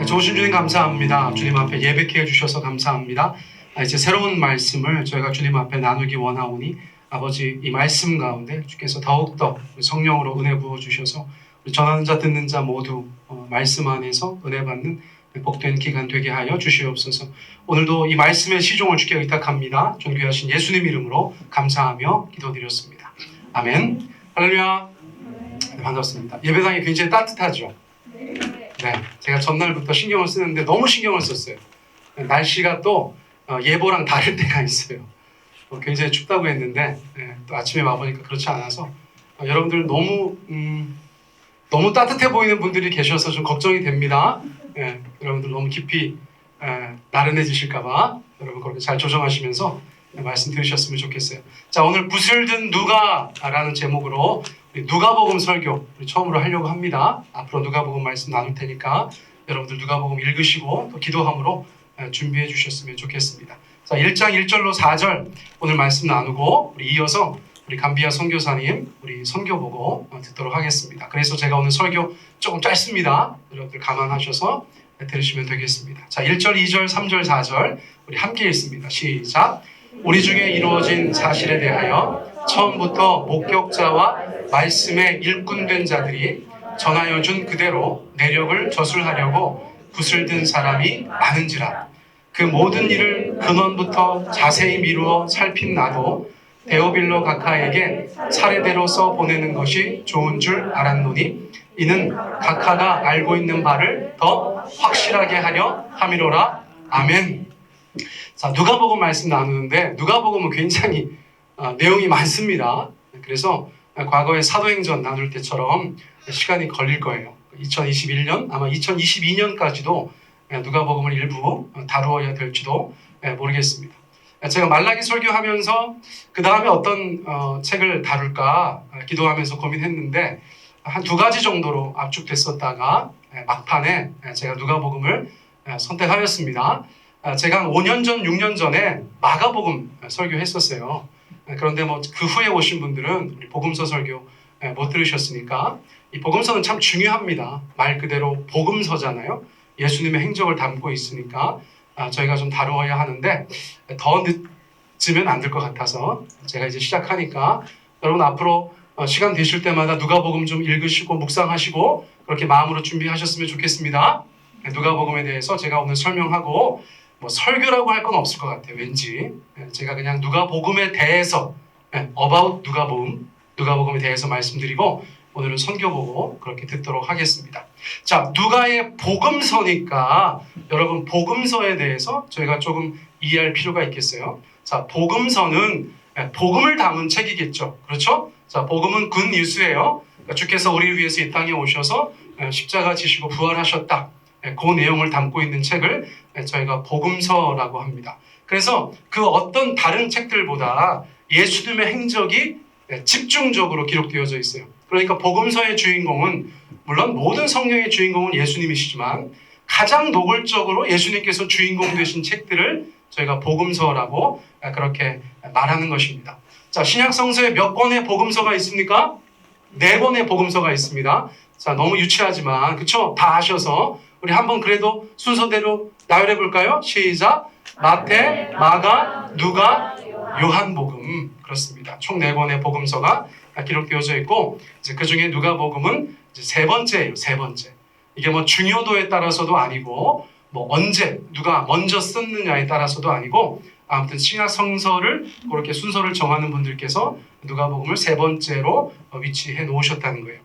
좋으신 주님 감사합니다. 주님 앞에 예배케 해주셔서 감사합니다. 이제 새로운 말씀을 저희가 주님 앞에 나누기 원하오니 아버지 이 말씀 가운데 주께서 더욱더 성령으로 은혜 부어주셔서 전하는 자 듣는 자 모두 말씀 안에서 은혜 받는 복된 기간 되게 하여 주시옵소서. 오늘도 이 말씀의 시종을 주께 의탁합니다. 존귀하신 예수님 이름으로 감사하며 기도드렸습니다. 아멘. 할렐루야. 네, 반갑습니다. 예배당이 굉장히 따뜻하죠? 네, 제가 전날부터 신경을 쓰는데 너무 신경을 썼어요. 날씨가 또 예보랑 다를 때가 있어요. 굉장히 춥다고 했는데 또 아침에 와보니까 그렇지 않아서 여러분들 너무 따뜻해 보이는 분들이 계셔서 좀 걱정이 됩니다. 여러분들 너무 깊이 나른해지실까봐 여러분 그렇게 잘 조정하시면서 말씀 들으셨으면 좋겠어요. 자, 오늘 붓을 든 누가라는 제목으로 누가복음 설교 처음으로 하려고 합니다. 앞으로 누가복음 말씀 나눌 테니까 여러분들 누가복음 읽으시고 또 기도함으로 준비해 주셨으면 좋겠습니다. 자, 1장 1절로 4절 오늘 말씀 나누고 우리 이어서 우리 감비아 선교사님 우리 선교 보고 듣도록 하겠습니다. 그래서 제가 오늘 설교 조금 짧습니다. 여러분들 감안하셔서 들으시면 되겠습니다. 자, 1절, 2절, 3절, 4절 우리 함께 읽습니다. 시작. 우리 중에 이루어진 사실에 대하여 처음부터 목격자와 말씀에 일꾼된 자들이 전하여 준 그대로 내력을 저술하려고 붓을 든 사람이 많은지라. 그 모든 일을 근원부터 자세히 미루어 살핀 나도 데오빌로 각하에게 차례대로 써 보내는 것이 좋은 줄 알았노니 이는 각하가 알고 있는 바를 더 확실하게 하려 함이로라. 아멘. 자, 누가복음 말씀 나누는데 누가복음은 굉장히 내용이 많습니다. 그래서 과거에 사도행전 나눌 때처럼 시간이 걸릴 거예요. 2021년 아마 2022년까지도 누가복음을 일부 다루어야 될지도 모르겠습니다. 제가 말라기 설교하면서 그 다음에 어떤 책을 다룰까 기도하면서 고민했는데 한 두 가지 정도로 압축됐었다가 막판에 제가 누가복음을 선택하였습니다. 제가 한 5년 전, 6년 전에 마가복음 설교했었어요. 그런데 뭐 그 후에 오신 분들은 우리 복음서 설교 못 들으셨으니까 이 복음서는 참 중요합니다. 말 그대로 복음서잖아요. 예수님의 행적을 담고 있으니까 저희가 좀 다루어야 하는데 더 늦으면 안 될 것 같아서 제가 이제 시작하니까 여러분 앞으로 시간 되실 때마다 누가복음 좀 읽으시고 묵상하시고 그렇게 마음으로 준비하셨으면 좋겠습니다. 누가복음에 대해서 제가 오늘 설명하고 뭐 설교라고 할 건 없을 것 같아요. 왠지 제가 그냥 누가복음에 대해서 about 누가복음에 대해서 말씀드리고 오늘은 선교 보고 그렇게 듣도록 하겠습니다. 자, 누가의 복음서니까 여러분 복음서에 대해서 저희가 조금 이해할 필요가 있겠어요. 자, 복음서는 복음을 담은 책이겠죠. 그렇죠? 자, 복음은 굿 뉴스예요. 주께서 우리를 위해서 이 땅에 오셔서 십자가 지시고 부활하셨다. 그 내용을 담고 있는 책을 저희가 복음서라고 합니다. 그래서 그 어떤 다른 책들보다 예수님의 행적이 집중적으로 기록되어져 있어요. 그러니까 복음서의 주인공은 물론 모든 성경의 주인공은 예수님이시지만 가장 노골적으로 예수님께서 주인공 되신 책들을 저희가 복음서라고 그렇게 말하는 것입니다. 자, 신약 성서에 몇 권의 복음서가 있습니까? 4권의 복음서가 있습니다. 자, 너무 유치하지만 그쵸? 다 아셔서 우리 한번 그래도 순서대로 나열해 볼까요? 시작! 마태, 마가, 누가, 요한복음. 그렇습니다. 총 4권의 복음서가 기록되어져 있고 이제 그 중에 누가복음은 이제 3번째예요. 3번째. 이게 뭐 중요도에 따라서도 아니고 뭐 언제 누가 먼저 썼느냐에 따라서도 아니고 아무튼 신약 성서를 그렇게 순서를 정하는 분들께서 누가복음을 3번째로 위치해 놓으셨다는 거예요.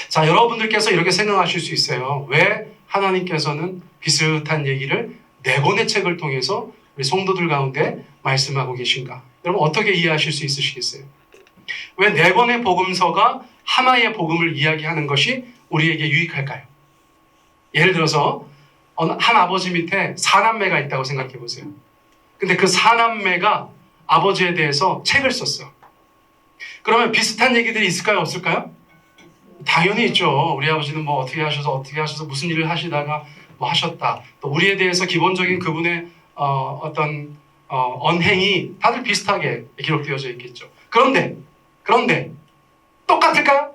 자, 여러분들께서 이렇게 생각하실 수 있어요. 왜 하나님께서는 비슷한 얘기를 4권의 책을 통해서 우리 성도들 가운데 말씀하고 계신가? 여러분 어떻게 이해하실 수 있으시겠어요? 왜 4권의 복음서가 하나의 복음을 이야기하는 것이 우리에게 유익할까요? 예를 들어서 한 아버지 밑에 4남매가 있다고 생각해 보세요. 근데 그 4남매가 아버지에 대해서 책을 썼어요. 그러면 비슷한 얘기들이 있을까요? 없을까요? 당연히 있죠. 우리 아버지는 뭐 어떻게 하셔서 무슨 일을 하시다가 뭐 하셨다. 또 우리에 대해서 기본적인 그분의 어떤 언행이 다들 비슷하게 기록되어져 있겠죠. 그런데 똑같을까요?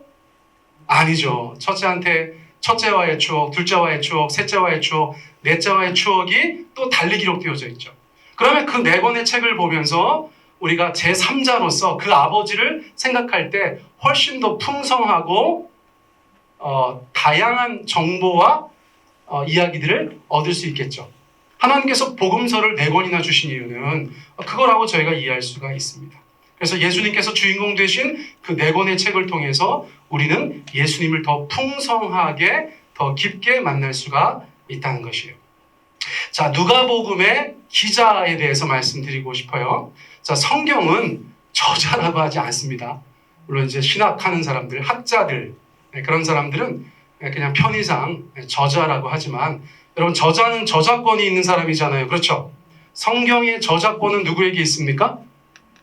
아니죠. 첫째한테 첫째와의 추억, 둘째와의 추억, 셋째와의 추억, 넷째와의 추억이 또 달리 기록되어져 있죠. 그러면 그 네 권의 책을 보면서 우리가 제3자로서 그 아버지를 생각할 때 훨씬 더 풍성하고 다양한 정보와 이야기들을 얻을 수 있겠죠. 하나님께서 복음서를 4권이나 주신 이유는 그거라고 저희가 이해할 수가 있습니다. 그래서 예수님께서 주인공 되신 그 4권의 책을 통해서 우리는 예수님을 더 풍성하게, 더 깊게 만날 수가 있다는 것이에요. 자, 누가복음의 기자에 대해서 말씀드리고 싶어요. 자, 성경은 저자라고 하지 않습니다. 물론 이제 신학하는 사람들, 학자들, 그런 사람들은 그냥 편의상 저자라고 하지만, 여러분, 저자는 저작권이 있는 사람이잖아요. 그렇죠? 성경의 저작권은 누구에게 있습니까?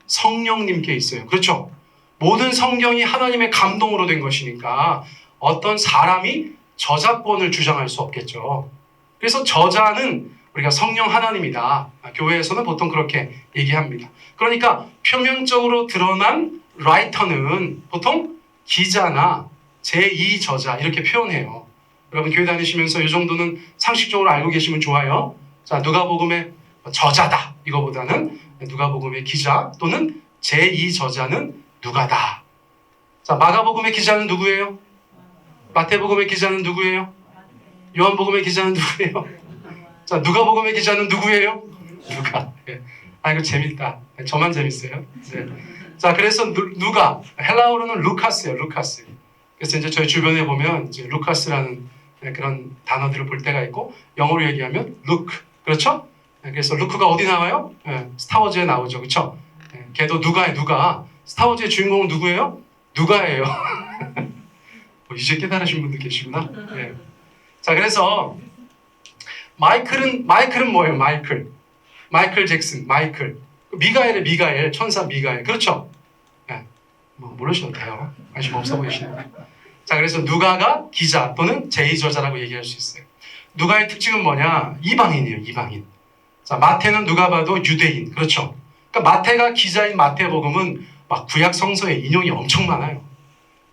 성령님께 있어요. 그렇죠? 모든 성경이 하나님의 감동으로 된 것이니까 어떤 사람이 저작권을 주장할 수 없겠죠. 그래서 저자는 우리가 성령 하나님이다. 교회에서는 보통 그렇게 얘기합니다. 그러니까 표면적으로 드러난 라이터는 보통 기자나 제2저자 이렇게 표현해요. 여러분 교회 다니시면서 이 정도는 상식적으로 알고 계시면 좋아요. 자, 누가복음의 저자다 이거보다는 누가복음의 기자 또는 제2저자는 누가다. 자, 마가복음의 기자는 누구예요? 마태복음의 기자는 누구예요? 요한복음의 기자는 누구예요? 자, 누가복음의 기자는 누구예요? 누가. 예. 아, 이거 재밌다. 저만 재밌어요. 네. 자, 그래서 누가 헬라어로는 루카스예요. 루카스. 그래서 이제 저희 주변에 보면 이제 루카스라는 그런 단어들을 볼 때가 있고, 영어로 얘기하면 루크. 그렇죠? 그래서 루크가 어디 나와요? 스타워즈에 나오죠. 그렇죠? 걔도 누가예요. 누가. 스타워즈의 주인공은 누구예요? 누가예요. 이제 깨달으신 분들 계시구나. 네. 자, 그래서 마이클은 뭐예요? 마이클 잭슨, 마이클. 미가엘, 천사 미가엘. 그렇죠? 네. 뭐 모르셔도 돼요. 관심 없어 보이시는데. 자, 그래서 누가가 기자 또는 제2저자라고 얘기할 수 있어요. 누가의 특징은 뭐냐? 이방인이에요. 이방인. 자, 마태는 누가 봐도 유대인. 그렇죠? 그러니까 마태가 기자인 마태복음은 막 구약 성서에 인용이 엄청 많아요.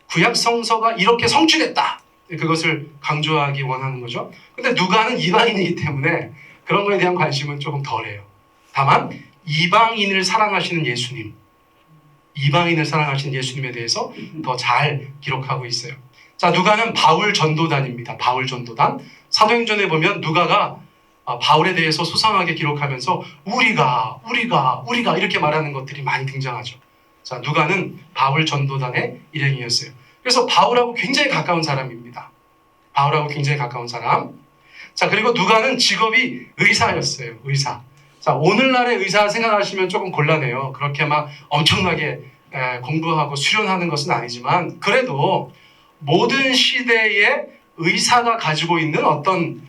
구약 성서가 이렇게 성취됐다. 그것을 강조하기 원하는 거죠. 근데 누가는 이방인이기 때문에 그런 거에 대한 관심은 조금 덜해요. 다만 이방인을 사랑하시는 예수님, 이방인을 사랑하시는 예수님에 대해서 더 잘 기록하고 있어요. 자, 누가는 바울 전도단입니다. 바울 전도단. 사도행전에 보면 누가가 바울에 대해서 소상하게 기록하면서 우리가 이렇게 말하는 것들이 많이 등장하죠. 자, 누가는 바울 전도단의 일행이었어요. 그래서 바울하고 굉장히 가까운 사람입니다. 바울하고 굉장히 가까운 사람. 자, 그리고 누가는 직업이 의사였어요. 의사. 자, 오늘날의 의사 생각하시면 조금 곤란해요. 그렇게 막 엄청나게 공부하고 수련하는 것은 아니지만, 그래도 모든 시대의 의사가 가지고 있는 어떤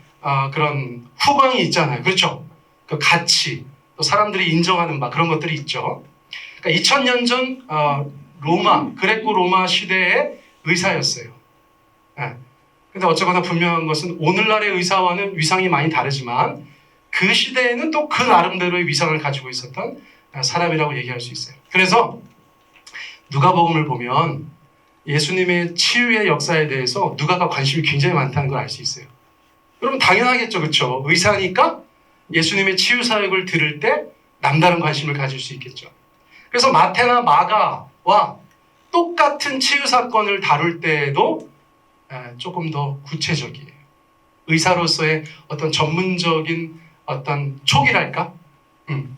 그런 후광이 있잖아요. 그렇죠? 그 가치, 또 사람들이 인정하는 바 그런 것들이 있죠. 그러니까 2000년 전 그레코 로마 시대의 의사였어요. 근데 어쨌거나 분명한 것은 오늘날의 의사와는 위상이 많이 다르지만 그 시대에는 또 그 나름대로의 위상을 가지고 있었던 사람이라고 얘기할 수 있어요. 그래서 누가복음을 보면 예수님의 치유의 역사에 대해서 누가가 관심이 굉장히 많다는 걸 알 수 있어요. 여러분 당연하겠죠. 그렇죠? 의사니까 예수님의 치유 사역을 들을 때 남다른 관심을 가질 수 있겠죠. 그래서 마태나 마가와 똑같은 치유 사건을 다룰 때에도 조금 더 구체적이에요. 의사로서의 어떤 전문적인 어떤 촉이랄까?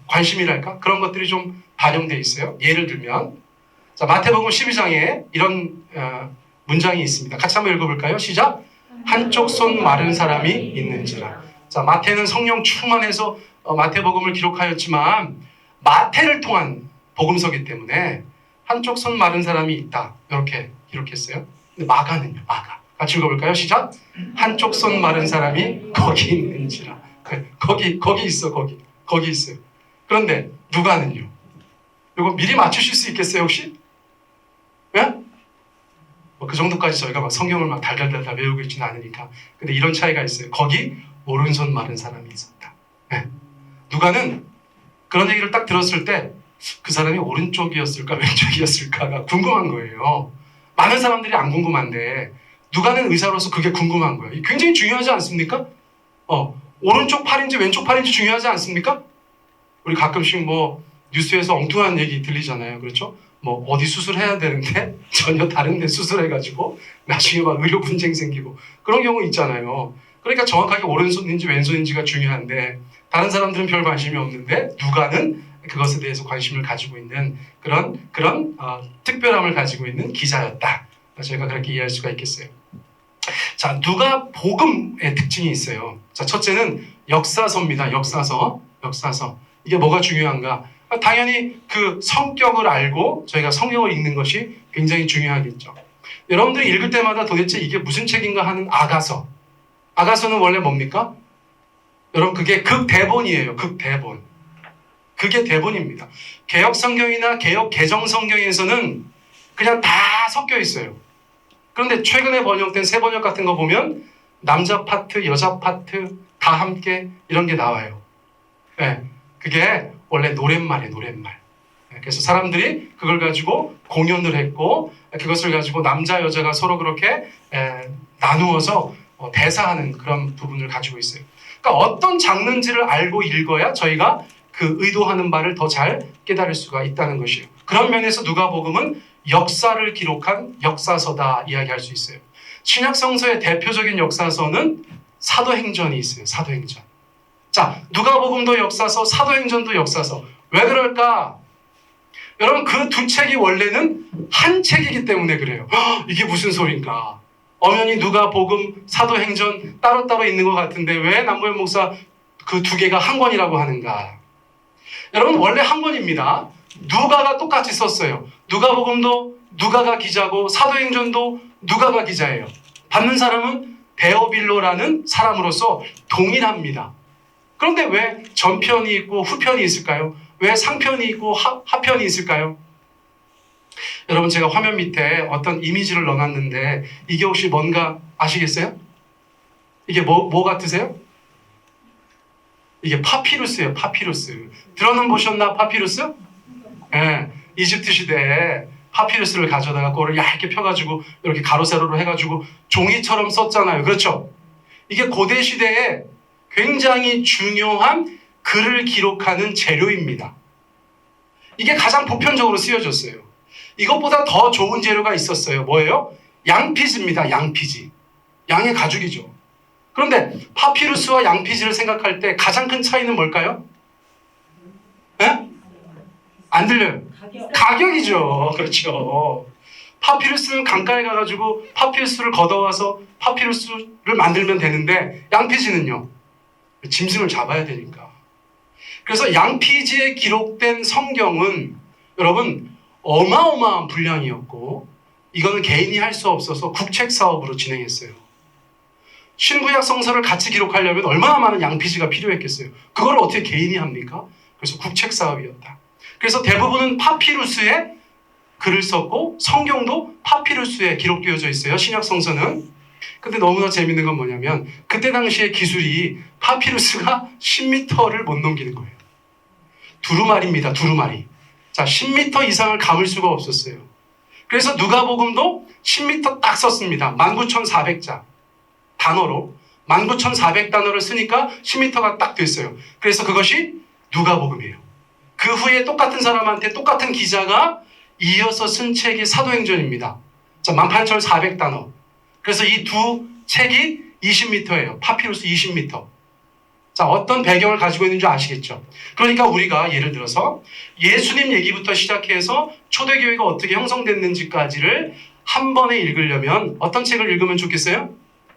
관심이랄까? 그런 것들이 좀 반영되어 있어요. 예를 들면 자, 마태복음 12장에 이런 문장이 있습니다. 같이 한번 읽어볼까요? 시작! 한쪽 손 마른 사람이 있는지라. 자, 마태는 성령 충만해서 마태복음을 기록하였지만 마태를 통한 복음서기 때문에 한쪽 손 마른 사람이 있다. 이렇게 기록했어요. 근데 마가는요. 마가. 같이 읽어볼까요? 시작! 한쪽 손 마른 사람이 거기 있는지라. 거기 있어. 거기 있어요. 그런데 누가는요. 이거 미리 맞추실 수 있겠어요 혹시? 예? 그 정도까지 저희가 막 성경을 막 달달달달 외우고 있지는 않으니까. 근데 이런 차이가 있어요. 거기 오른손 마른 사람이 있었다. 예. 누가는 그런 얘기를 딱 들었을 때 그 사람이 오른쪽이었을까 왼쪽이었을까가 궁금한 거예요. 많은 사람들이 안 궁금한데 누가는 의사로서 그게 궁금한 거예요. 굉장히 중요하지 않습니까? 오른쪽 팔인지 왼쪽 팔인지 중요하지 않습니까? 우리 가끔씩 뭐 뉴스에서 엉뚱한 얘기 들리잖아요. 그렇죠? 뭐 어디 수술해야 되는데 전혀 다른 데 수술해가지고 나중에 막 의료 분쟁 생기고 그런 경우 있잖아요. 그러니까 정확하게 오른손인지 왼손인지가 중요한데 다른 사람들은 별 관심이 없는데 누가는 그것에 대해서 관심을 가지고 있는 그런 특별함을 가지고 있는 기자였다. 저희가 그렇게 이해할 수가 있겠어요. 자, 누가복음의 특징이 있어요. 자, 첫째는 역사서입니다. 역사서. 이게 뭐가 중요한가? 당연히 그 성격을 알고 저희가 성경을 읽는 것이 굉장히 중요하겠죠. 여러분들이 읽을 때마다 도대체 이게 무슨 책인가 하는 아가서. 아가서는 원래 뭡니까? 여러분 그게 극대본이에요. 극대본. 그게 대본입니다. 개혁 성경이나 개혁 개정 성경에서는 그냥 다 섞여 있어요. 그런데 최근에 번역된 새 번역 같은 거 보면 남자 파트, 여자 파트 다 함께 이런 게 나와요. 네, 그게 원래 노랫말이에요. 노랫말. 그래서 사람들이 그걸 가지고 공연을 했고 그것을 가지고 남자, 여자가 서로 그렇게 나누어서 대사하는 그런 부분을 가지고 있어요. 그러니까 어떤 장르인지를 알고 읽어야 저희가 그 의도하는 바를 더 잘 깨달을 수가 있다는 것이에요. 그런 면에서 누가복음은 역사를 기록한 역사서다 이야기할 수 있어요. 신약 성서의 대표적인 역사서는 사도행전이 있어요. 사도행전. 자, 누가복음도 역사서, 사도행전도 역사서. 왜 그럴까? 여러분 그 두 책이 원래는 한 책이기 때문에 그래요. 이게 무슨 소린가? 엄연히 누가복음, 사도행전 따로따로 있는 것 같은데 왜 남고현 목사 그 두 개가 한 권이라고 하는가? 여러분 원래 한 권입니다. 누가가 똑같이 썼어요. 누가복음도 누가가 기자고 사도행전도 누가가 기자예요. 받는 사람은 데오빌로라는 사람으로서 동일합니다. 그런데 왜 전편이 있고 후편이 있을까요? 왜 상편이 있고 하편이 있을까요? 여러분 제가 화면 밑에 어떤 이미지를 넣어놨는데 이게 혹시 뭔가 아시겠어요? 이게 뭐 같으세요? 이게 파피루스예요. 파피루스. 들어는 보셨나 파피루스? 예, 이집트 시대에 파피루스를 가져다가 그거를 얇게 펴가지고 이렇게 가로 세로로 해가지고 종이처럼 썼잖아요. 그렇죠? 이게 고대 시대에 굉장히 중요한 글을 기록하는 재료입니다. 이게 가장 보편적으로 쓰여졌어요. 이것보다 더 좋은 재료가 있었어요. 뭐예요? 양피지입니다. 양피지. 양의 가죽이죠. 그런데 파피루스와 양피지를 생각할 때 가장 큰 차이는 뭘까요? 네? 안 들려요. 가격이죠. 그렇죠. 파피루스는 강가에 가가지고 파피루스를 걷어와서 파피루스를 만들면 되는데 양피지는요. 짐승을 잡아야 되니까. 그래서 양피지에 기록된 성경은 여러분 어마어마한 분량이었고 이거는 개인이 할 수 없어서 국책 사업으로 진행했어요. 신구약 성서를 같이 기록하려면 얼마나 많은 양피지가 필요했겠어요. 그걸 어떻게 개인이 합니까? 그래서 국책 사업이었다. 그래서 대부분은 파피루스에 글을 썼고 성경도 파피루스에 기록되어져 있어요. 신약 성서는. 근데 너무나 재밌는 건 뭐냐면 그때 당시의 기술이 파피루스가 10m를 못 넘기는 거예요. 두루마리입니다. 두루마리. 자, 10m 이상을 감을 수가 없었어요. 그래서 누가복음도 10m 딱 썼습니다. 19,400자 단어로 19,400단어를 쓰니까 10m가 딱 됐어요. 그래서 그것이 누가복음이에요. 그 후에 똑같은 사람한테 똑같은 기자가 이어서 쓴 책이 사도행전입니다. 자, 18,400단어. 그래서 이 두 책이 20m예요. 파피루스 20m. 자, 어떤 배경을 가지고 있는 줄 아시겠죠? 그러니까 우리가 예를 들어서 예수님 얘기부터 시작해서 초대교회가 어떻게 형성됐는지까지를 한 번에 읽으려면 어떤 책을 읽으면 좋겠어요?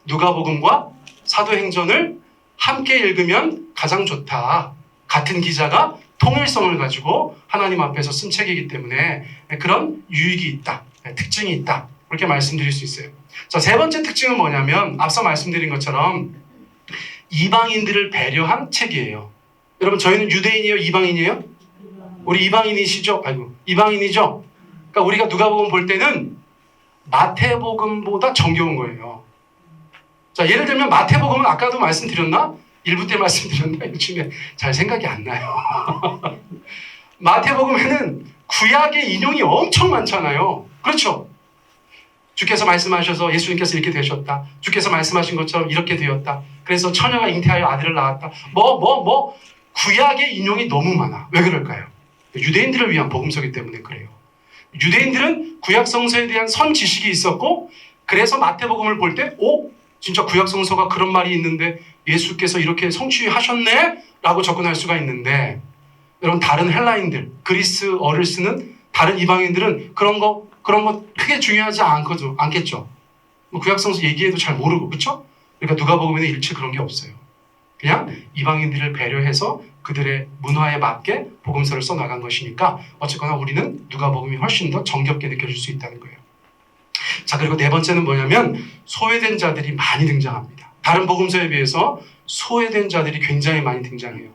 누가복음과 사도행전을 함께 읽으면 가장 좋다. 같은 기자가 통일성을 가지고 하나님 앞에서 쓴 책이기 때문에 그런 유익이 있다. 특징이 있다. 그렇게 말씀드릴 수 있어요. 자, 세 번째 특징은 뭐냐면 앞서 말씀드린 것처럼 이방인들을 배려한 책이에요. 여러분 저희는 유대인이에요? 이방인이에요? 우리 이방인이시죠? 아이고 이방인이죠? 그러니까 우리가 누가복음 볼 때는 마태복음보다 정겨운 거예요. 자, 예를 들면 마태복음은 아까도 말씀드렸나? 일부 때 말씀드렸나? 요즘에 잘 생각이 안 나요. 마태복음에는 구약의 인용이 엄청 많잖아요. 그렇죠? 주께서 말씀하셔서 예수님께서 이렇게 되셨다. 주께서 말씀하신 것처럼 이렇게 되었다. 그래서 처녀가 잉태하여 아들을 낳았다. 구약의 인용이 너무 많아. 왜 그럴까요? 유대인들을 위한 복음서이기 때문에 그래요. 유대인들은 구약 성서에 대한 선 지식이 있었고, 그래서 마태복음을 볼 때, 진짜 구약 성서가 그런 말이 있는데 예수께서 이렇게 성취하셨네? 라고 접근할 수가 있는데, 여러분 다른 헬라인들, 그리스어를 쓰는 다른 이방인들은 그런 거 크게 중요하지 않겠죠. 구약 성서 얘기해도 잘 모르고, 그렇죠? 그러니까 누가복음에는 일체 그런 게 없어요. 그냥 이방인들을 배려해서 그들의 문화에 맞게 복음서를 써나간 것이니까 어쨌거나 우리는 누가복음이 훨씬 더 정겹게 느껴질 수 있다는 거예요. 자, 그리고 네 번째는 뭐냐면 소외된 자들이 많이 등장합니다. 다른 복음서에 비해서 소외된 자들이 굉장히 많이 등장해요.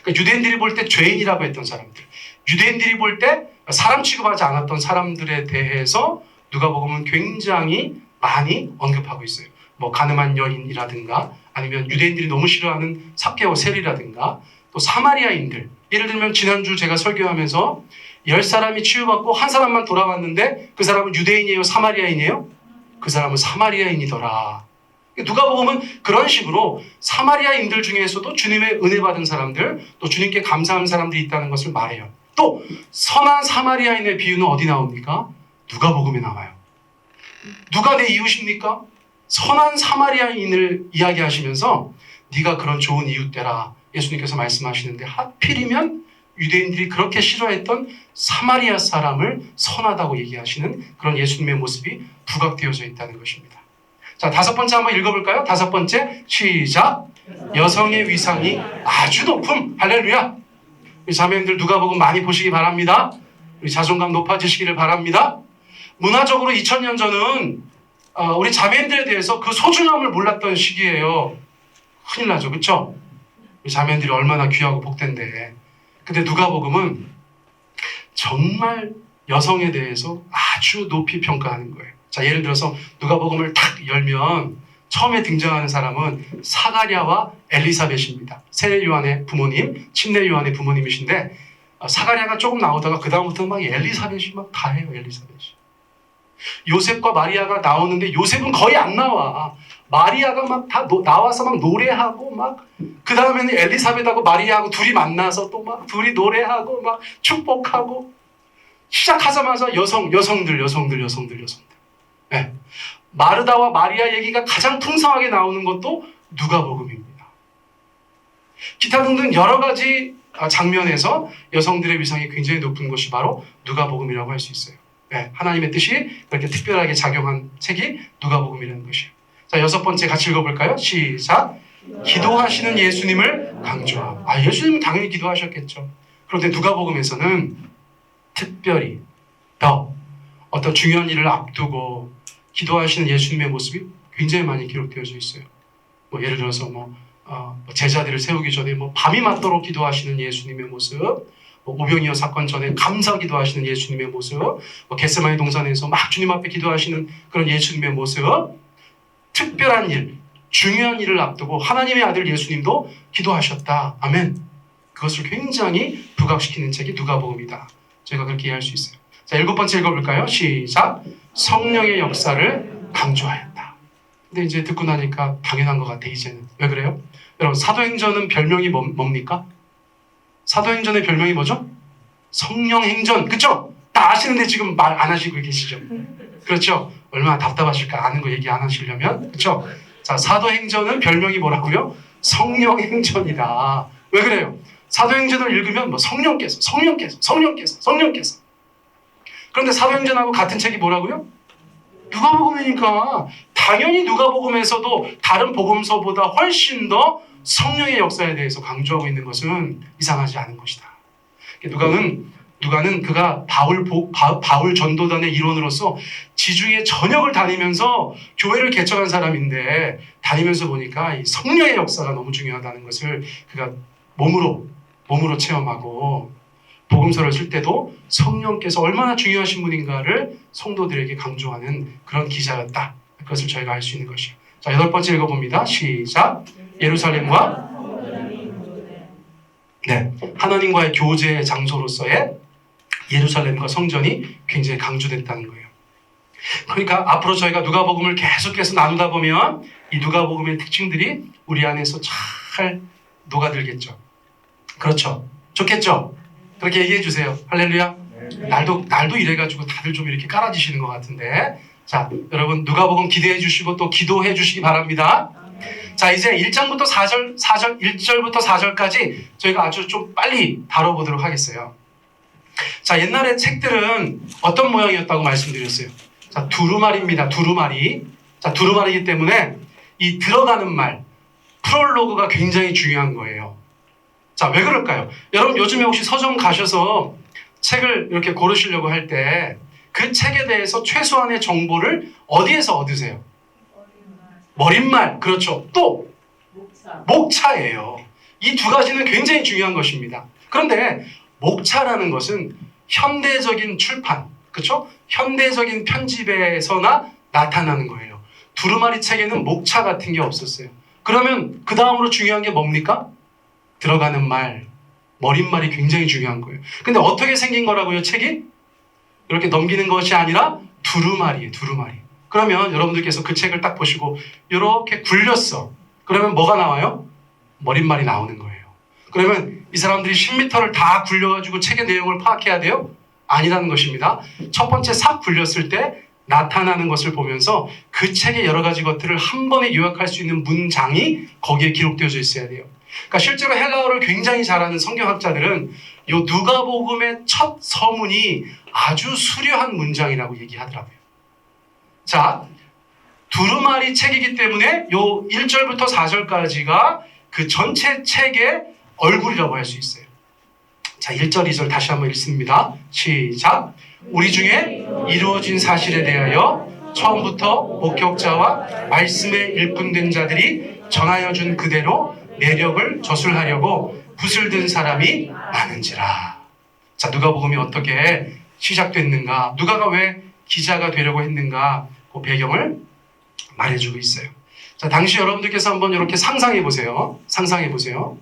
그러니까 유대인들이 볼 때 죄인이라고 했던 사람들, 유대인들이 볼 때 사람 취급하지 않았던 사람들에 대해서 누가복음은 굉장히 많이 언급하고 있어요. 가늠한 여인이라든가 아니면 유대인들이 너무 싫어하는 삭개오 셀이라든가 또 사마리아인들, 예를 들면 지난주 제가 설교하면서 10사람이 치유받고 한 사람만 돌아왔는데 그 사람은 유대인이에요? 사마리아인이에요? 그 사람은 사마리아인이더라. 누가복음은 그런 식으로 사마리아인들 중에서도 주님의 은혜 받은 사람들, 또 주님께 감사하는 사람들이 있다는 것을 말해요. 또 선한 사마리아인의 비유는 어디 나옵니까? 누가복음에 나와요. 누가 내 이웃입니까? 선한 사마리아인을 이야기하시면서 네가 그런 좋은 이웃 되라 예수님께서 말씀하시는데, 하필이면 유대인들이 그렇게 싫어했던 사마리아 사람을 선하다고 얘기하시는 그런 예수님의 모습이 부각되어져 있다는 것입니다. 자, 다섯 번째 한번 읽어볼까요? 다섯 번째, 시작. 여성의 위상이 아주 높음. 할렐루야. 우리 자매님들 누가복음 많이 보시기 바랍니다. 우리 자존감 높아지시기를 바랍니다. 문화적으로 2000년 전은 우리 자매들에 대해서 그 소중함을 몰랐던 시기예요. 큰일 나죠, 그렇죠? 우리 자매들이 얼마나 귀하고 복된데. 근데 누가복음은 정말 여성에 대해서 아주 높이 평가하는 거예요. 자, 예를 들어서 누가복음을 탁 열면 처음에 등장하는 사람은 사가랴와 엘리사벳입니다. 세례 요한의 부모님, 침례 요한의 부모님이신데, 사가랴가 조금 나오다가 그 다음부터 막 엘리사벳이 막 다 해요. 엘리사벳이. 요셉과 마리아가 나오는데 요셉은 거의 안 나와. 마리아가 막 다 나와서 막 노래하고 막, 그 다음에는 엘리사벳하고 마리아하고 둘이 만나서 또 막 둘이 노래하고 막 축복하고, 시작하자마자 여성들. 네. 마르다와 마리아 얘기가 가장 풍성하게 나오는 것도 누가복음입니다. 기타 등등 여러 가지 장면에서 여성들의 위상이 굉장히 높은 것이 바로 누가복음이라고 할 수 있어요. 네. 하나님의 뜻이 그렇게 특별하게 작용한 책이 누가복음이라는 것이에요. 자, 여섯 번째 같이 읽어볼까요? 시작. 기도하시는 예수님을 강조함. 예수님은 당연히 기도하셨겠죠. 그런데 누가복음에서는 특별히 더 어떤 중요한 일을 앞두고 기도하시는 예수님의 모습이 굉장히 많이 기록되어져 있어요. 예를 들어서 제자들을 세우기 전에 밤이 맞도록 기도하시는 예수님의 모습, 오병이어 사건 전에 감사 기도하시는 예수님의 모습, 겟세마네 동산에서 막 주님 앞에 기도하시는 그런 예수님의 모습, 특별한 일, 중요한 일을 앞두고 하나님의 아들 예수님도 기도하셨다. 아멘. 그것을 굉장히 부각시키는 책이 누가복음이다. 저희가 그렇게 이해할 수 있어요. 자, 일곱 번째 읽어볼까요? 시작. 성령의 역사를 강조하였다. 근데 이제 듣고 나니까 당연한 것 같아, 이제는. 왜 그래요? 여러분, 사도행전은 별명이 뭡니까? 사도행전의 별명이 뭐죠? 성령행전. 그쵸? 다 아시는데 지금 말 안 하시고 계시죠? 그렇죠? 얼마나 답답하실까, 아는 거 얘기 안 하시려면. 그쵸? 자, 사도행전은 별명이 뭐라고요? 성령행전이다. 왜 그래요? 사도행전을 읽으면 성령께서. 그런데 사도행전하고 같은 책이 뭐라고요? 누가복음이니까 당연히 누가복음에서도 다른 복음서보다 훨씬 더 성령의 역사에 대해서 강조하고 있는 것은 이상하지 않은 것이다. 누가는 그가 바울 전도단의 일원으로서 지중해 전역을 다니면서 교회를 개척한 사람인데, 다니면서 보니까 이 성령의 역사가 너무 중요하다는 것을 그가 몸으로 체험하고, 복음서를 쓸 때도 성령께서 얼마나 중요하신 분인가를 성도들에게 강조하는 그런 기자였다. 그것을 저희가 알 수 있는 것이요. 자, 여덟 번째 읽어봅니다. 시작. 예루살렘과 하나님과의 교제 장소로서의 예루살렘과 성전이 굉장히 강조됐다는 거예요. 그러니까 앞으로 저희가 누가복음을 계속해서 나누다 보면 이 누가복음의 특징들이 우리 안에서 잘 녹아들겠죠. 그렇죠. 좋겠죠? 그렇게 얘기해 주세요. 할렐루야. 날도 이래가지고 다들 좀 이렇게 깔아주시는 것 같은데. 자, 여러분 누가복음 기대해 주시고 또 기도해 주시기 바랍니다. 자, 이제 1절부터 4절까지 저희가 아주 좀 빨리 다뤄보도록 하겠어요. 자, 옛날에 책들은 어떤 모양이었다고 말씀드렸어요. 자, 두루마리입니다. 두루마리. 자, 두루마리이기 때문에 이 들어가는 말, 프롤로그가 굉장히 중요한 거예요. 자, 왜 그럴까요? 여러분 요즘에 혹시 서점 가셔서 책을 이렇게 고르시려고 할 때 그 책에 대해서 최소한의 정보를 어디에서 얻으세요? 머릿말. 그렇죠. 또 목차예요. 이 두 가지는 굉장히 중요한 것입니다. 그런데 목차라는 것은 현대적인 출판, 그렇죠? 현대적인 편집에서나 나타나는 거예요. 두루마리 책에는 목차 같은 게 없었어요. 그러면 그 다음으로 중요한 게 뭡니까? 들어가는 말, 머릿말이 굉장히 중요한 거예요. 근데 어떻게 생긴 거라고요, 책이? 이렇게 넘기는 것이 아니라 두루마리예요, 두루마리. 그러면 여러분들께서 그 책을 딱 보시고 이렇게 굴렸어. 그러면 뭐가 나와요? 머릿말이 나오는 거예요. 그러면 이 사람들이 10m를 다 굴려가지고 책의 내용을 파악해야 돼요? 아니라는 것입니다. 첫 번째 싹 굴렸을 때 나타나는 것을 보면서 그 책의 여러 가지 것들을 한 번에 요약할 수 있는 문장이 거기에 기록되어져 있어야 돼요. 그러니까 실제로 헬라어를 굉장히 잘하는 성경학자들은 이 누가복음의 첫 서문이 아주 수려한 문장이라고 얘기하더라고요. 자, 두루마리 책이기 때문에 요 1절부터 4절까지가 그 전체 책의 얼굴이라고 할 수 있어요. 자, 1절, 2절 다시 한번 읽습니다. 시작. 우리 중에 이루어진 사실에 대하여 처음부터 목격자와 말씀에 일꾼된 자들이 전하여 준 그대로 내력을 저술하려고 붓을 든 사람이 많은지라. 자, 누가복음이 어떻게 시작됐는가, 누가가 왜 기자가 되려고 했는가, 그 배경을 말해주고 있어요. 자, 당시 여러분들께서 한번 이렇게 상상해 보세요. 상상해 보세요.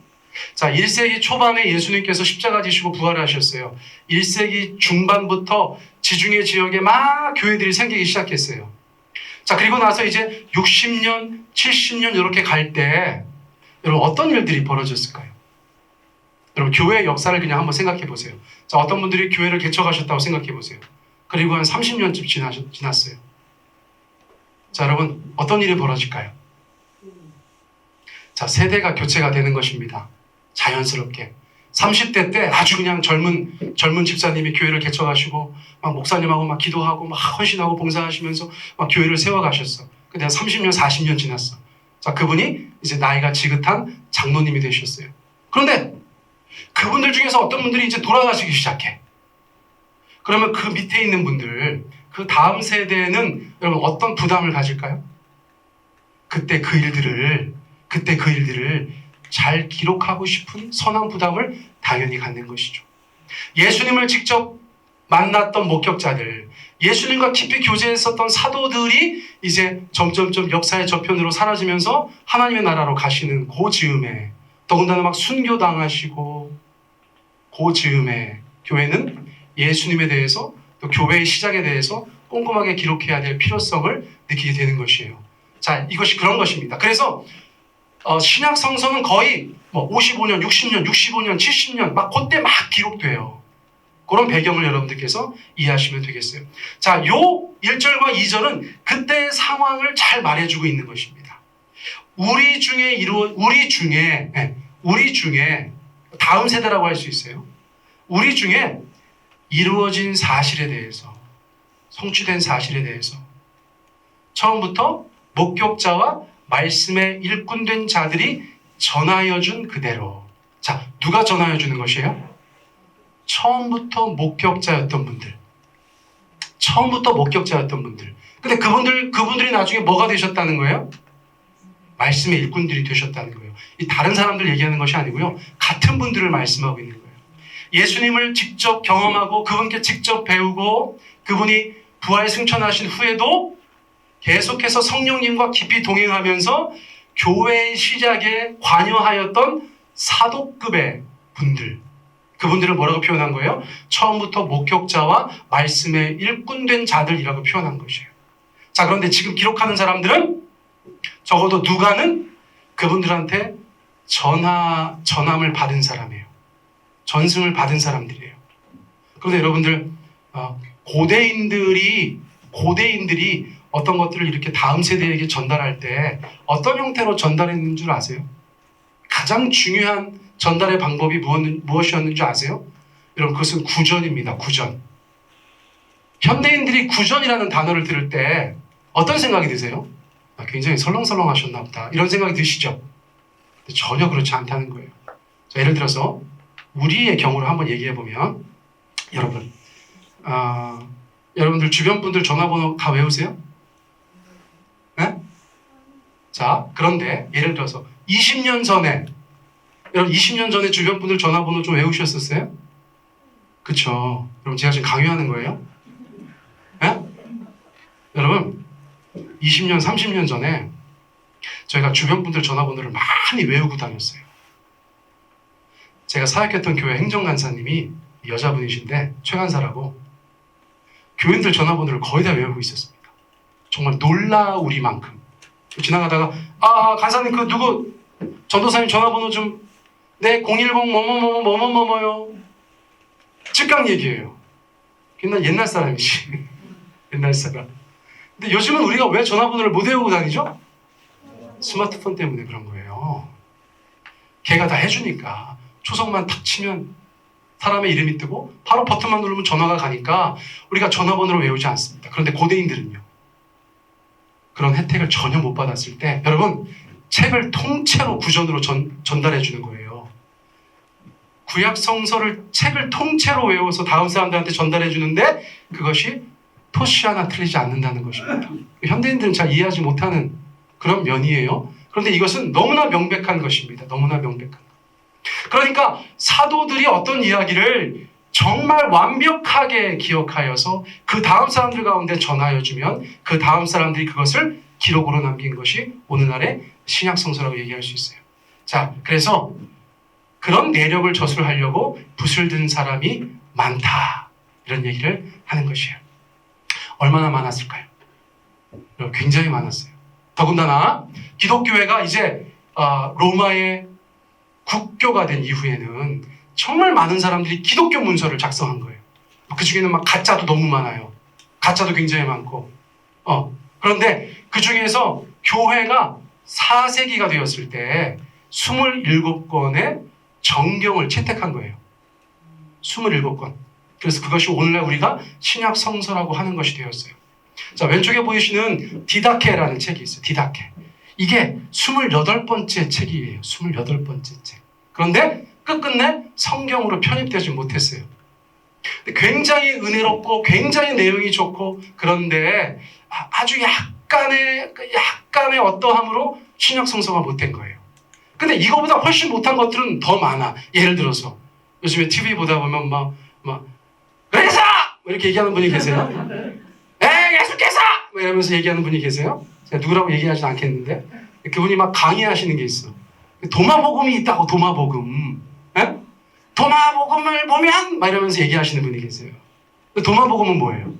자, 1세기 초반에 예수님께서 십자가 지시고 부활하셨어요. 1세기 중반부터 지중해 지역에 막 교회들이 생기기 시작했어요. 자, 그리고 나서 이제 60년, 70년 이렇게 갈 때 여러분 어떤 일들이 벌어졌을까요? 여러분 교회의 역사를 그냥 한번 생각해 보세요. 자, 어떤 분들이 교회를 개척하셨다고 생각해 보세요. 그리고 한 30년쯤 지났어요. 자, 여러분 어떤 일이 벌어질까요? 자, 세대가 교체가 되는 것입니다. 자연스럽게 30대 때 아주 그냥 젊은 집사님이 교회를 개척하시고 막 목사님하고 막 기도하고 막 헌신하고 봉사하시면서 막 교회를 세워가셨어. 근데 한 30년, 40년 지났어. 자, 그분이 이제 나이가 지긋한 장로님이 되셨어요. 그런데 그분들 중에서 어떤 분들이 이제 돌아가시기 시작해. 그러면 그 밑에 있는 분들, 그 다음 세대는 여러분 어떤 부담을 가질까요? 그때 그 일들을 잘 기록하고 싶은 선한 부담을 당연히 갖는 것이죠. 예수님을 직접 만났던 목격자들, 예수님과 깊이 교제했었던 사도들이 이제 점점점 역사의 저편으로 사라지면서 하나님의 나라로 가시는 그 즈음에, 더군다나 막 순교당하시고 그 즈음에 교회는 예수님에 대해서 또 교회의 시작에 대해서 꼼꼼하게 기록해야 될 필요성을 느끼게 되는 것이에요. 자, 이것이 그런 것입니다. 그래서 신약 성서는 거의 55년, 60년, 65년, 70년 막 그때 막 기록돼요. 그런 배경을 여러분들께서 이해하시면 되겠어요. 자, 요 1절과 2절은 그때의 상황을 잘 말해주고 있는 것입니다. 우리 중에 다음 세대라고 할 수 있어요. 우리 중에 이루어진 사실에 대해서, 성취된 사실에 대해서 처음부터 목격자와 말씀에 일꾼된 자들이 전하여 준 그대로. 자, 누가 전하여 주는 것이에요? 처음부터 목격자였던 분들. 근데 그분들이 나중에 뭐가 되셨다는 거예요? 말씀의 일꾼들이 되셨다는 거예요. 이 다른 사람들 얘기하는 것이 아니고요. 같은 분들을 말씀하고 있는 거예요. 예수님을 직접 경험하고 그분께 직접 배우고 그분이 부활 승천하신 후에도 계속해서 성령님과 깊이 동행하면서 교회의 시작에 관여하였던 사도급의 분들, 그분들을 뭐라고 표현한 거예요? 처음부터 목격자와 말씀의 일꾼된 자들이라고 표현한 것이에요. 자, 그런데 지금 기록하는 사람들은 적어도 누가는 그분들한테 전함을 받은 사람이에요. 전승을 받은 사람들이에요. 그런데 여러분들, 고대인들이 어떤 것들을 이렇게 다음 세대에게 전달할 때 어떤 형태로 전달했는 줄 아세요? 가장 중요한 전달의 방법이 무엇이었는지 아세요? 여러분, 그것은 구전입니다. 구전. 현대인들이 구전이라는 단어를 들을 때 어떤 생각이 드세요? 굉장히 설렁설렁 하셨나 보다, 이런 생각이 드시죠? 근데 전혀 그렇지 않다는 거예요. 자, 예를 들어서 우리의 경우를 한번 얘기해 보면, 여러분들 주변 분들 전화번호 다 외우세요? 네? 자, 그런데 예를 들어서 20년 전에, 여러분 20년 전에 주변 분들 전화번호 좀 외우셨었어요? 그쵸? 여러분, 제가 지금 강요하는 거예요? 네? 여러분, 20년, 30년 전에 저희가 주변 분들 전화번호를 많이 외우고 다녔어요. 제가 사역했던 교회 행정간사님이 여자분이신데, 최간사라고, 교인들 전화번호를 거의 다 외우고 있었습니다. 정말 놀라우리만큼. 지나가다가, 간사님 그 누구 전도사님 전화번호 좀, 네, 010 뭐뭐뭐뭐뭐뭐요. 즉각 얘기해요. 옛날 사람이지. 옛날 사람. 근데 요즘은 우리가 왜 전화번호를 못 외우고 다니죠? 스마트폰 때문에 그런 거예요. 걔가 다 해주니까. 초성만 탁 치면 사람의 이름이 뜨고 바로 버튼만 누르면 전화가 가니까 우리가 전화번호를 외우지 않습니다. 그런데 고대인들은요, 그런 혜택을 전혀 못 받았을 때, 여러분, 책을 통째로 구전으로 전달해 주는 거예요. 구약 성서를 책을 통째로 외워서 다음 사람들한테 전달해 주는데 그것이 토시 하나 틀리지 않는다는 것입니다. 현대인들은 잘 이해하지 못하는 그런 면이에요. 그런데 이것은 너무나 명백한 것입니다. 너무나 명백한 것. 그러니까 사도들이 어떤 이야기를 정말 완벽하게 기억하여서 그 다음 사람들 가운데 전하여 주면 그 다음 사람들이 그것을 기록으로 남긴 것이 오늘날의 신약성서라고 얘기할 수 있어요. 자, 그래서 그런 내력을 저술하려고 붓을 든 사람이 많다, 이런 얘기를 하는 것이에요. 얼마나 많았을까요? 굉장히 많았어요. 더군다나 기독교회가 이제 로마의 국교가 된 이후에는 정말 많은 사람들이 기독교 문서를 작성한 거예요. 그 중에는 막 가짜도 너무 많아요. 가짜도 굉장히 많고. 그런데 그 중에서 교회가 4세기가 되었을 때 27권의 정경을 채택한 거예요. 27권. 그래서 그것이 오늘날 우리가 신약 성서라고 하는 것이 되었어요. 자, 왼쪽에 보이시는 디다케라는 책이 있어요. 디다케. 이게 28번째 책이에요. 28번째 책. 그런데 끝끝내 성경으로 편입되지 못했어요. 굉장히 은혜롭고 굉장히 내용이 좋고, 그런데 아주 약간의 어떠함으로 신약 성서가 못된 거예요. 근데 이거보다 훨씬 못한 것들은 더 많아. 예를 들어서 요즘에 TV 보다 보면 그래서 이렇게 얘기하는 분이 계세요. 예수께서 이러면서 얘기하는 분이 계세요. 제가 누구라고 얘기하진 않겠는데, 그분이 막 강의하시는 게 있어. 도마복음이 있다고. 도마복음. 도마복음을 보면 막 이러면서 얘기하시는 분이 계세요. 도마복음은 뭐예요?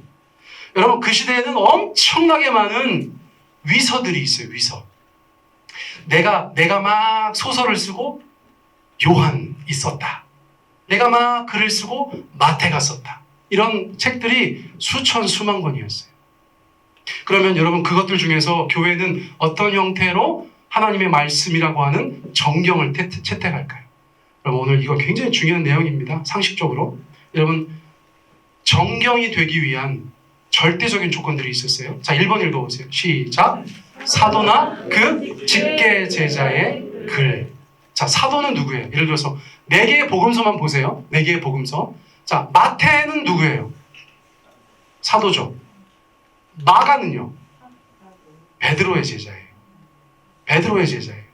여러분, 그 시대에는 엄청나게 많은 위서들이 있어요. 위서. 내가 막 소설을 쓰고 요한 있었다. 내가 막 글을 쓰고 마태가 썼다. 이런 책들이 수천 수만 권이었어요. 그러면 여러분, 그것들 중에서 교회는 어떤 형태로 하나님의 말씀이라고 하는 정경을 채택할까요? 여러분, 오늘 이거 굉장히 중요한 내용입니다. 상식적으로. 여러분, 정경이 되기 위한 절대적인 조건들이 있었어요. 자, 1번 읽어보세요. 시작. 사도나 그 직계 제자의 글. 자, 사도는 누구예요? 예를 들어서 4개의 복음서만 보세요. 4개의 복음서. 자, 마태는 누구예요? 사도죠. 마가는요? 베드로의 제자예요. 베드로의 제자예요.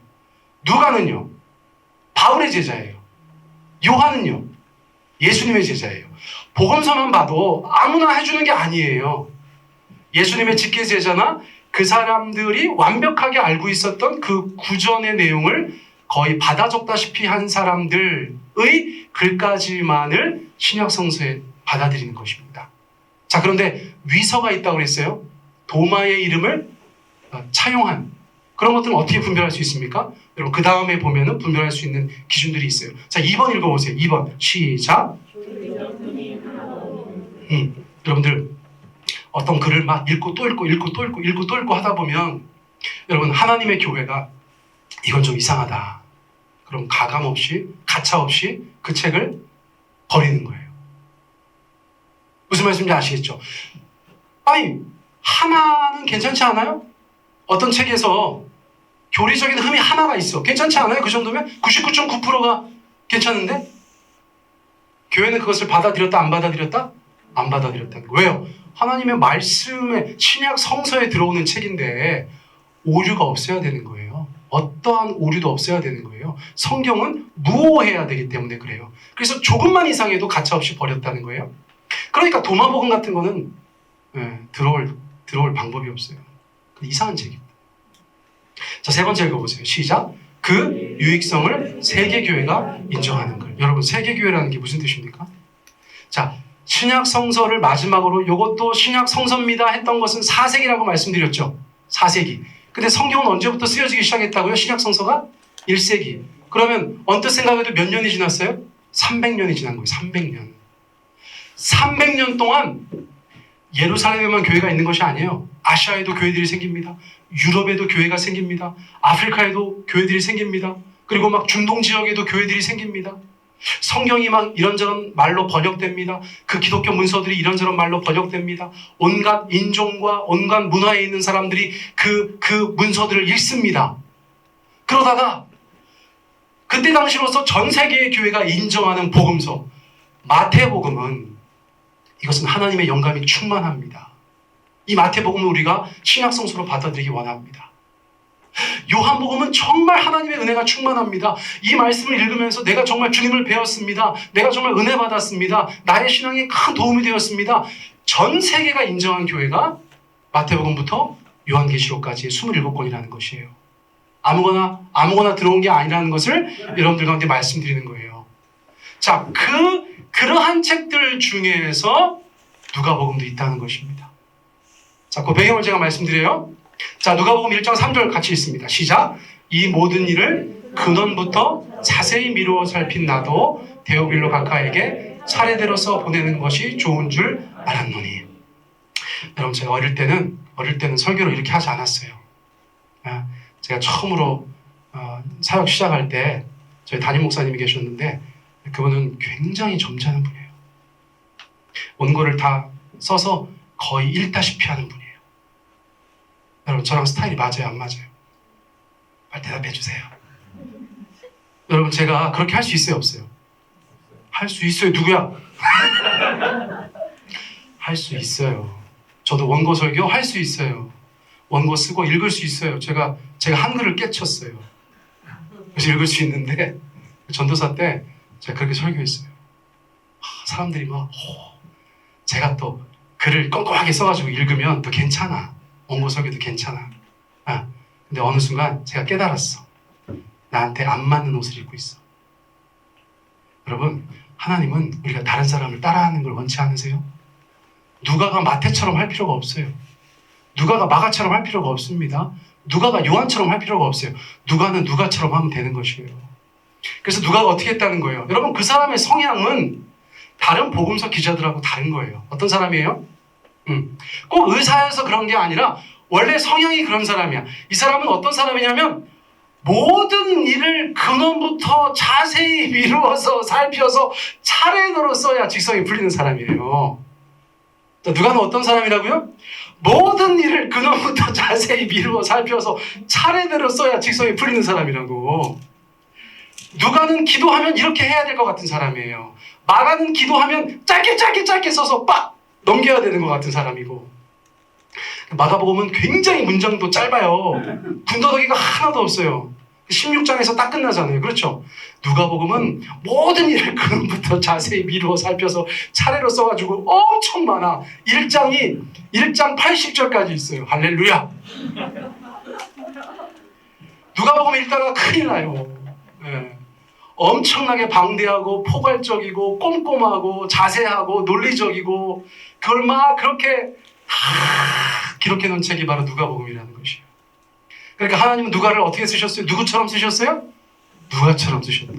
누가는요? 바울의 제자예요. 요한은요? 예수님의 제자예요. 복음서만 봐도 아무나 해주는 게 아니에요. 예수님의 직계 제자나 그 사람들이 완벽하게 알고 있었던 그 구전의 내용을 거의 받아 적다시피 한 사람들의 글까지만을 신약 성서에 받아들이는 것입니다. 자, 그런데 위서가 있다고 그랬어요. 도마의 이름을 차용한 그런 것들은 어떻게 분별할 수 있습니까? 여러분 그 다음에 보면은 분별할 수 있는 기준들이 있어요. 자, 2번 읽어보세요. 2번 시작. 여러분들 어떤 글을 막 읽고 또 읽고 읽고 또 읽고 읽고 또 읽고 하다 보면 여러분 하나님의 교회가 이건 좀 이상하다. 그럼 가감 없이 가차 없이 그 책을 버리는 거예요. 무슨 말씀인지 아시겠죠? 아니 하나는 괜찮지 않아요? 어떤 책에서 교리적인 흠이 하나가 있어. 괜찮지 않아요? 그 정도면 99.9%가 괜찮은데 교회는 그것을 받아들였다 안 받아들였다? 안 받아들였다는 거예요. 왜요? 하나님의 말씀에 신약 성서에 들어오는 책인데 오류가 없어야 되는 거예요. 어떠한 오류도 없어야 되는 거예요. 성경은 무오해야 되기 때문에 그래요. 그래서 조금만 이상해도 가차없이 버렸다는 거예요. 그러니까 도마복음 같은 거는 들어올 방법이 없어요. 이상한 책입니다. 자, 세 번째 읽어보세요. 시작. 그 유익성을 세계교회가 인정하는 글. 여러분 세계교회라는 게 무슨 뜻입니까? 자, 신약 성서를 마지막으로 이것도 신약 성서입니다 했던 것은 4세기라고 말씀드렸죠. 4세기. 근데 성경은 언제부터 쓰여지기 시작했다고요? 신약 성서가 1세기. 그러면 언뜻 생각해도 몇 년이 지났어요? 300년이 지난 거예요. 300년. 300년 동안 예루살렘에만 교회가 있는 것이 아니에요. 아시아에도 교회들이 생깁니다. 유럽에도 교회가 생깁니다. 아프리카에도 교회들이 생깁니다. 그리고 막 중동 지역에도 교회들이 생깁니다. 성경이 막 이런저런 말로 번역됩니다. 그 기독교 문서들이 이런저런 말로 번역됩니다. 온갖 인종과 온갖 문화에 있는 사람들이 그 문서들을 읽습니다. 그러다가 그때 당시로서 전 세계의 교회가 인정하는 복음서 마태복음은 이것은 하나님의 영감이 충만합니다. 이 마태복음을 우리가 신약성서로 받아들이기 원합니다. 요한복음은 정말 하나님의 은혜가 충만합니다. 이 말씀을 읽으면서 내가 정말 주님을 배웠습니다. 내가 정말 은혜 받았습니다. 나의 신앙에 큰 도움이 되었습니다. 전 세계가 인정한 교회가 마태복음부터 요한계시록까지의 27권이라는 것이에요. 아무거나 들어온 게 아니라는 것을 여러분들 가운데 말씀드리는 거예요. 자, 그러한 책들 중에서 누가복음도 있다는 것입니다. 자, 그 배경을 제가 말씀드려요. 자, 누가복음 1장 3절 같이 있습니다. 시작. 이 모든 일을 근원부터 자세히 미루어 살핀 나도 데오빌로 각하에게 차례대로서 보내는 것이 좋은 줄 알았노니. 여러분, 제가 어릴 때는 설교를 이렇게 하지 않았어요. 제가 처음으로 사역 시작할 때 저희 담임 목사님이 계셨는데 그분은 굉장히 점잖은 분이에요. 원고를 다 써서 거의 읽다시피 하는 분이에요. 여러분, 저랑 스타일이 맞아요, 안 맞아요? 빨리 대답해 주세요. 여러분, 제가 그렇게 할 수 있어요, 없어요? 할 수 있어요. 누구야? 할 수 있어요. 저도 원고 설교 할 수 있어요. 원고 쓰고 읽을 수 있어요. 제가 한글을 깨쳤어요. 그래서 읽을 수 있는데 전도사 때 제가 그렇게 설교했어요. 사람들이 막 제가 또 글을 꼼꼼하게 써가지고 읽으면 또 괜찮아. 원고 설교도 괜찮아. 근데 어느 순간 제가 깨달았어. 나한테 안 맞는 옷을 입고 있어. 여러분, 하나님은 우리가 다른 사람을 따라하는 걸 원치 않으세요? 누가가 마태처럼 할 필요가 없어요. 누가가 마가처럼 할 필요가 없습니다. 누가가 요한처럼 할 필요가 없어요. 누가는 누가처럼 하면 되는 것이에요. 그래서 누가가 어떻게 했다는 거예요? 여러분, 그 사람의 성향은 다른 복음서 기자들하고 다른 거예요. 어떤 사람이에요? 꼭 의사여서 그런 게 아니라 원래 성향이 그런 사람이야. 이 사람은 어떤 사람이냐면 모든 일을 근원부터 자세히 미루어서 살펴서 차례대로 써야 직성이 풀리는 사람이에요. 누가는 어떤 사람이라고요? 모든 일을 근원부터 자세히 미루어 살펴서 차례대로 써야 직성이 풀리는 사람이라고. 누가는 기도하면 이렇게 해야 될 것 같은 사람이에요. 마가는 기도하면 짧게 써서 빡 넘겨야 되는 것 같은 사람이고. 마가복음은 굉장히 문장도 짧아요. 군더더기가 하나도 없어요. 16장에서 딱 끝나잖아요. 그렇죠? 누가복음은 모든 일을 근원부터 자세히 미루어 살펴서 차례로 써가지고 엄청 많아. 1장 80절까지 있어요. 할렐루야. 누가복음 읽다가 큰일 나요. 예. 엄청나게 방대하고 포괄적이고 꼼꼼하고 자세하고 논리적이고 그걸 막 그렇게 기록해 놓은 책이 바로 누가복음이라는 것이에요. 그러니까 하나님은 누가를 어떻게 쓰셨어요? 누구처럼 쓰셨어요? 누가처럼 쓰셨다.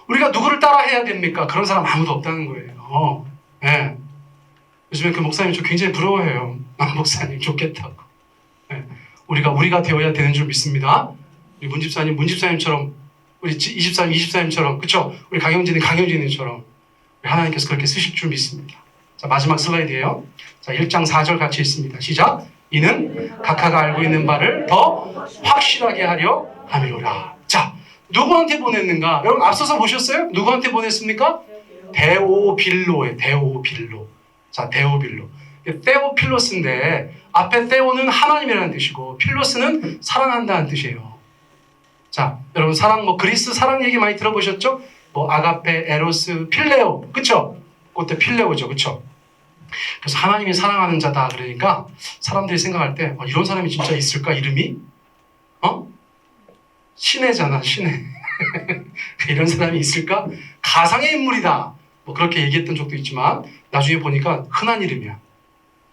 우리가 누구를 따라해야 됩니까? 그런 사람 아무도 없다는 거예요. 예. 요즘에 그 목사님 저 굉장히 부러워해요. 목사님 좋겠다고. 예. 우리가 되어야 되는 줄 믿습니다. 우리 문집사님처럼 우리 이집사님처럼 그쵸? 우리 강영진님처럼 하나님께서 그렇게 쓰실 줄 믿습니다. 자, 마지막 슬라이드예요. 자, 1장 4절 같이 읽습니다. 시작. 이는 각하가 알고 있는 바를 더 확실하게 하려 함이로라. 자, 누구한테 보냈는가? 여러분 앞서서 보셨어요? 누구한테 보냈습니까? 데오빌로예요. 데오빌로. 자, 데오빌로. 데오필로스인데 앞에 데오는 하나님이라는 뜻이고 필로스는 사랑한다는 뜻이에요. 자, 여러분 사랑 그리스 사랑 얘기 많이 들어보셨죠? 아가페, 에로스, 필레오, 그쵸? 그때 필레오죠, 그쵸? 그래서 하나님이 사랑하는 자다 그러니까 사람들이 생각할 때 이런 사람이 진짜 있을까 이름이? 신해잖아, 신해. 이런 사람이 있을까? 가상의 인물이다. 그렇게 얘기했던 적도 있지만 나중에 보니까 흔한 이름이야.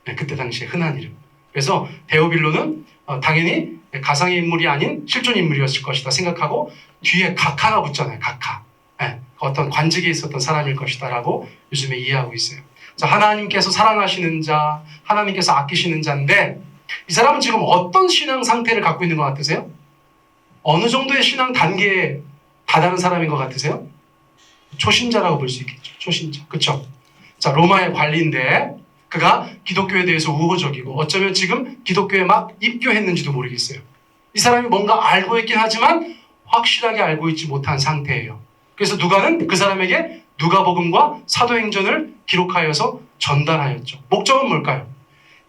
네, 그때 당시에 흔한 이름. 그래서 데오빌로는 당연히 가상의 인물이 아닌 실존 인물이었을 것이다 생각하고 뒤에 각하가 붙잖아요. 각하. 네, 어떤 관직에 있었던 사람일 것이다 라고 요즘에 이해하고 있어요. 자, 하나님께서 사랑하시는 자, 하나님께서 아끼시는 자인데 이 사람은 지금 어떤 신앙 상태를 갖고 있는 것 같으세요? 어느 정도의 신앙 단계에 다다른 사람인 것 같으세요? 초신자라고 볼 수 있겠죠. 초신자. 그쵸? 자, 로마의 관리인데 그가 기독교에 대해서 우호적이고 어쩌면 지금 기독교에 막 입교했는지도 모르겠어요. 이 사람이 뭔가 알고 있긴 하지만 확실하게 알고 있지 못한 상태예요. 그래서 누가는 그 사람에게 누가복음과 사도행전을 기록하여서 전달하였죠. 목적은 뭘까요?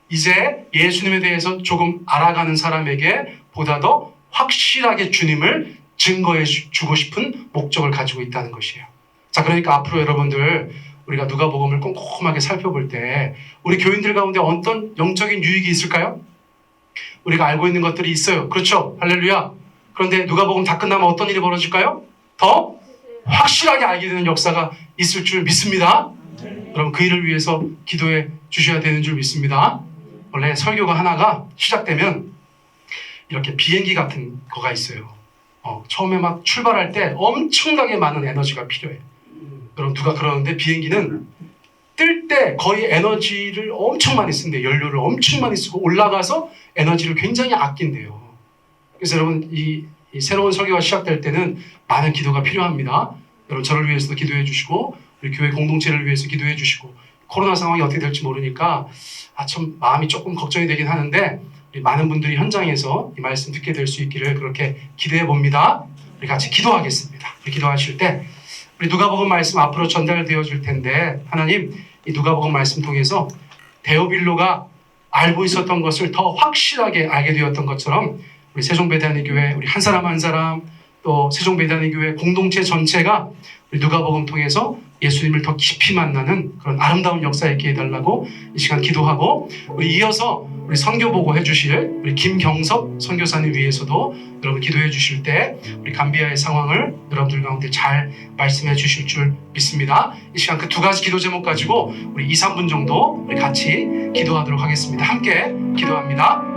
이제 예수님에 대해서 조금 알아가는 사람에게 보다 더 확실하게 주님을 증거해 주고 싶은 목적을 가지고 있다는 것이에요. 자, 그러니까 앞으로 여러분들 우리가 누가복음을 꼼꼼하게 살펴볼 때 우리 교인들 가운데 어떤 영적인 유익이 있을까요? 우리가 알고 있는 것들이 있어요. 그렇죠? 할렐루야. 그런데 누가복음 다 끝나면 어떤 일이 벌어질까요? 더 확실하게 알게 되는 역사가 있을 줄 믿습니다. 그럼 그 일을 위해서 기도해 주셔야 되는 줄 믿습니다. 원래 설교가 하나가 시작되면 이렇게 비행기 같은 거가 있어요. 처음에 막 출발할 때 엄청나게 많은 에너지가 필요해. 그럼 누가 그러는데 비행기는 뜰 때 거의 에너지를 엄청 많이 쓴대요. 연료를 엄청 많이 쓰고 올라가서 에너지를 굉장히 아낀대요. 그래서 여러분 이 새로운 설교가 시작될 때는 많은 기도가 필요합니다. 여러분 저를 위해서도 기도해 주시고 우리 교회 공동체를 위해서 기도해 주시고 코로나 상황이 어떻게 될지 모르니까 참 마음이 조금 걱정이 되긴 하는데 우리 많은 분들이 현장에서 이 말씀 듣게 될 수 있기를 그렇게 기대해 봅니다. 우리 같이 기도하겠습니다. 우리 기도하실 때 우리 누가복음 말씀 앞으로 전달되어 줄 텐데 하나님 이 누가복음 말씀 통해서 데오빌로가 알고 있었던 것을 더 확실하게 알게 되었던 것처럼 우리 세종배단위교회 우리 한 사람 한 사람 또 세종배단위교회 공동체 전체가 우리 누가복음 통해서 예수님을 더 깊이 만나는 그런 아름다운 역사 있게 해달라고 이 시간 기도하고 우리 이어서 우리 선교 보고 해주실 우리 김경섭 선교사님 위해서도 여러분 기도해 주실 때 우리 감비아의 상황을 여러분들 가운데 잘 말씀해 주실 줄 믿습니다. 이 시간 그 두 가지 기도 제목 가지고 우리 2, 3분 정도 우리 같이 기도하도록 하겠습니다. 함께 기도합니다.